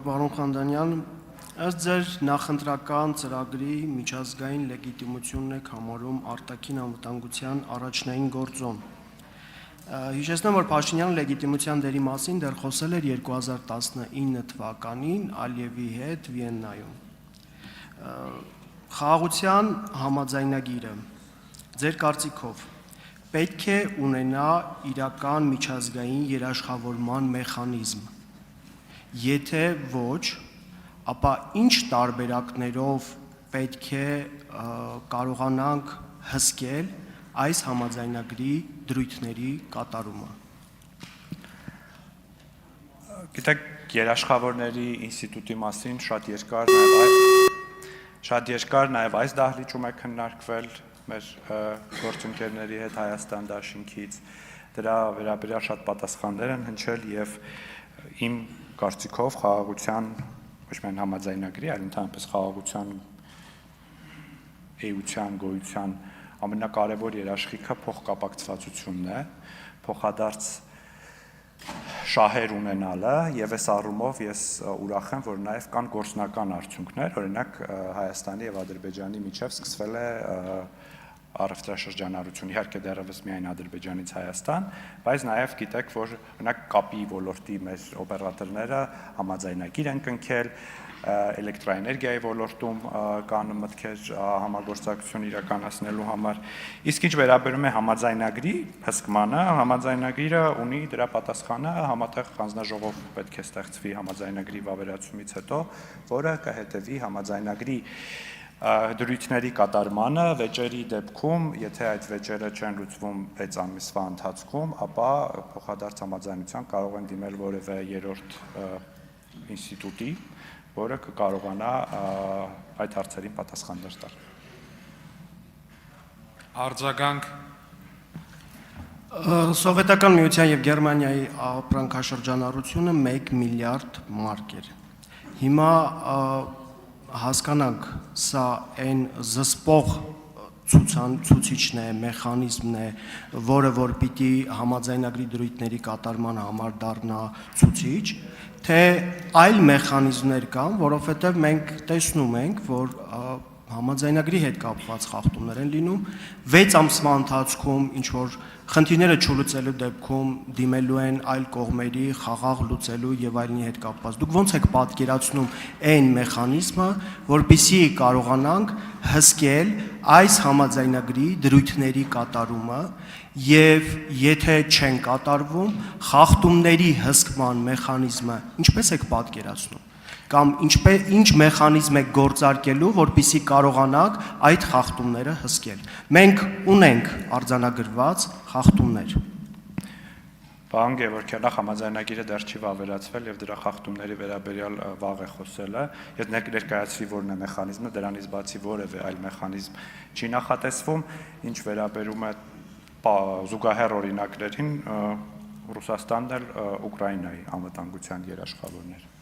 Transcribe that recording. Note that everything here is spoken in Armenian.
Պարոն Խանդանյան, ըստ ձեր նախընտրական ծրագրի միջազգային լեգիտիմությունն եք համարում արտաքին անվտանգության առաջնային գործոն։ Հիշեցնեմ, որ Փաշինյանը լեգիտիմության դերի մասին դեռ խոսել էր 2019 թվականին Ալիևի հետ Վիեննայում։ Խաղաղության համաձայնագիրը, ձեր կարծիքով, պետք է ունենա իրական միջազգային երաշխավորման մեխանիզմ։ Եթե ոչ, ապա ինչ տարբերակներով պետք է կարողանանք հսկել այս համաձայնագրի դրույթների կատարումը։ Գիտեք, երաշխավորների ինստիտուտի մասին շատ երկար նաև այս դահլիճում է քննարկվել մեր գործընկերների հետ Հայաստան դաշինքից, դրա վերաբերյալ շատ պատասխաններ են հնչել եւ իմ կարծիքով խաղաղության ոչ միայն համաձայնագրի, այլ ընդհանրապես խաղաղության էության, գոյության ամենակարևոր երաշխիքը փոխկապակցվածությունն է, փոխադարձ շահեր ունենալը եւ այս առումով ես ուրախ եմ, որ նաեւ կան գործնական արդյունքներ, օրինակ Հայաստանի եւ Ադրբեջանի միջև սկսվել է առևտրաշրջանառություն, իհարկե դեռևս միայն Ադրբեջանից Հայաստան, բայց նաև գիտեք, որ օրինակ կապի ոլորտի մեր օպերատորները համաձայնագիր են կնքել, էլեկտրաէներգիայի ոլորտում կան մտքեր համագործակցություն իրականացնելու համար։ Իսկ ինչ վերաբերում է համաձայնագրի հսկմանը, համաձայնագիրը ունի դրա պատասխանը, համատեղ հանձնաժողով պետք է ստեղծվի համաձայնագրի վավերացումից հետո, որը կհետևի համաձայնագրի դրույթների կատարմանը վեճերի դեպքում, եթե այդ վեճերը չեն լուծվում 6 ամիսվա ընթացքում, ապա փոխադարձ համաձայնության կարող են դիմել որևէ երրորդ ինստիտուտի, որը կկարողանա այդ հարցերին պատասխաններ տալ։ Արձագանք Սովետական Միության եւ Գերմանիայի ապրանքաշրջանառությունը 1 միլիարդ մարկ էր։ Հիմա հասկանանք, սա այն զսպող ցուցիչն է, մեխանիզմն է, որը որ պիտի համաձայնագրի դրույթների կատարման համար դառնա ցուցիչ, թե այլ մեխանիզմներ կան, որովհետև մենք տեսնում ենք, որ համաձայնագրի հետ կապված խախտումներ են լինում, 6 ամսվա ընթացքում ինչ որ խնդիրները չլուծելու դեպքում դիմելու են այլ կողմերի խաղաղ լուծելու եւ այլնի հետ կապված։ Դուք ո՞նց եք պատկերացնում այն մեխանիզմը, որպեսզի կարողանանք հսկել այս համաձայնագրի դրույթների կատարումը եւ եթե չեն կատարվում, խախտումների հսկման մեխանիզմը ինչպես եք պատկերացնում կամ ինչ մեխանիզմ եք գործարկելու, որպեսզի կարողանաք այդ խախտումները հսկել։ Մենք ունենք արձանագրված խախտումներ։ Պարոն Գևորգյան, համաձայնագիրը դեռ չի վավերացվել եւ դրա խախտումների վերաբերյալ վաղ է խոսելը։ Եթե ներկայացվի որն է մեխանիզմը, դրանից բացի որևէ այլ մեխանիզմ չի նախատեսվում, ինչ վերաբերում է զուգահեռ օրինակներին, Ռուսաստանն էլ Ուկրաինայի անվտանգության երաշխավորներ։